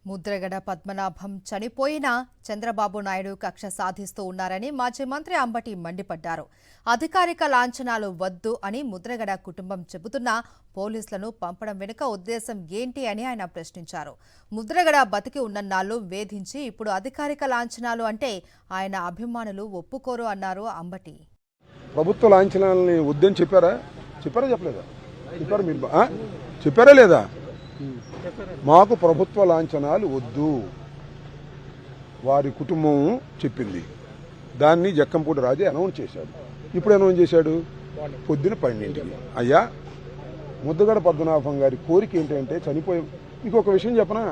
ముద్రగడ పద్మనాభం చనిపోయినా చంద్రబాబు నాయుడు కక్ష సాధిస్తూ ఉన్నారని మాజీ మంత్రి అంబటి మండిపడ్డారు. అధికారిక లాంఛనాలు వద్దు అని ముద్రగడ కుటుంబం చెబుతున్నా పోలీసులను పంపడం వెనుక ఉద్దేశం ఏంటి అని ఆయన ప్రశ్నించారు. ముద్రగడ బతికి ఉన్నన్నాళ్లు వేధించి ఇప్పుడు అధికారిక లాంఛనాలు అంటే ఆయన అభిమానులు ఒప్పుకోరు అన్నారు అంబటి. ప్రభుత్వ లాంఛనాలని వద్దని చెప్పారా చెప్పలేదా? చెప్పారా మీరు? చెప్పారా లేదా? మాకు ప్రభుత్వ లాంఛనాలు వద్దు వారి కుటుంబం చెప్పింది. దాన్ని జక్కంపూడి రాజు అనౌన్స్ చేశాడు. ఇప్పుడు అనౌన్స్ చేశాడు పొద్దున 12ంటికి. అయ్యా, ముద్రగడ పద్మనాభం గారి కోరిక ఏంటంటే చనిపోయి, ఇంకొక విషయం చెప్పనా,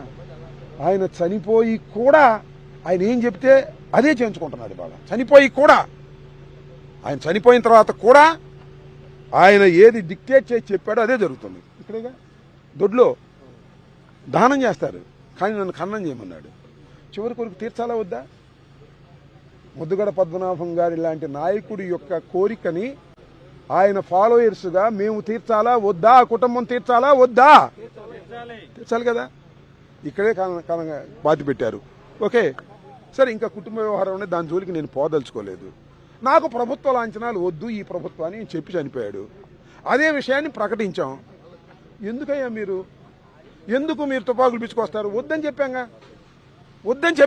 ఆయన చనిపోయి కూడా ఆయన ఏం చెప్తే అదే చేయించుకుంటున్నాడు. బాగా చనిపోయి కూడా, ఆయన చనిపోయిన తర్వాత కూడా ఆయన ఏది డిక్టేట్ చేసి చెప్పాడో అదే జరుగుతుంది. ఇక్కడేగా దొడ్లో దానం చేస్తారు, కానీ నన్ను ఖననం చేయమన్నాడు. చివరి కొరకు తీర్చాలా వద్దా? ముద్రగడ పద్మనాభం గారి లాంటి నాయకుడి యొక్క కోరికని ఆయన ఫాలోయర్స్గా మేము తీర్చాలా వద్దా? ఆ కుటుంబం తీర్చాలా వద్దా? తీర్చాలి కదా. ఇక్కడే బాతి పెట్టారు. ఓకే సరే, ఇంకా కుటుంబ వ్యవహారం అనేది దాని జోలికి నేను పోదలుచుకోలేదు. నాకు ప్రభుత్వ లాంఛనాలు వద్దు ఈ ప్రభుత్వాన్ని చెప్పి చనిపోయాడు. అదే విషయాన్ని ప్రకటించాం. ఎందుకయ్యా ఎందుకు మీరు తుపాకులు పిచ్చుకొస్తారు? వద్దని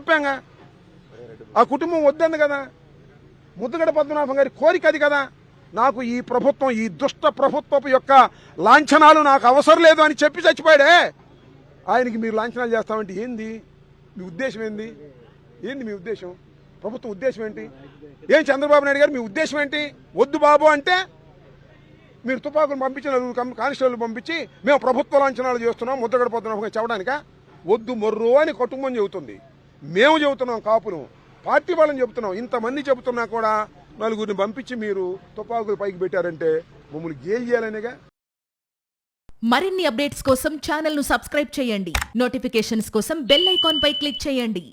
చెప్పాంగా. ఆ కుటుంబం వద్దంది కదా. ముద్రగడ పద్మనాభం గారి కోరిక అది కదా. నాకు ఈ ప్రభుత్వం, ఈ దుష్ట ప్రభుత్వపు యొక్క లాంఛనాలు నాకు అవసరం లేదు అని చెప్పి చచ్చిపోయాడే. ఆయనకి మీరు లాంఛనాలు చేస్తామంటే ఏంది మీ ఉద్దేశం? ఏంది మీ ఉద్దేశం? ప్రభుత్వం ఉద్దేశం ఏంటి? ఏం చంద్రబాబు నాయుడు గారు మీ ఉద్దేశం ఏంటి? వద్దు బాబు అంటే మీరు తుపాకులు పంపించి కానిస్టేబుల్ పంపించి మేము ప్రభుత్వ లాంఛనాలు చేస్తున్నాం ముద్రగడ పద్మనాభం చెప్పడానికా? వద్దు మొర్రు అని కుటుంబం చెబుతుంది. మేము చెబుతున్నాం, కాపులు పార్టీ వాళ్ళని చెబుతున్నాం. ఇంతమంది చెబుతున్నా కూడా నలుగురిని పంపించి మీరు తుపాకులు పైకి పెట్టారంటే మమ్మల్ని గేల్ చేయాలనేగా. మరిన్ని అప్డేట్స్ కోసం ఛానల్ ను సబ్స్క్రైబ్ చేయండి. నోటిఫికేషన్స్ కోసం బెల్ ఐకాన్ పై క్లిక్ చేయండి.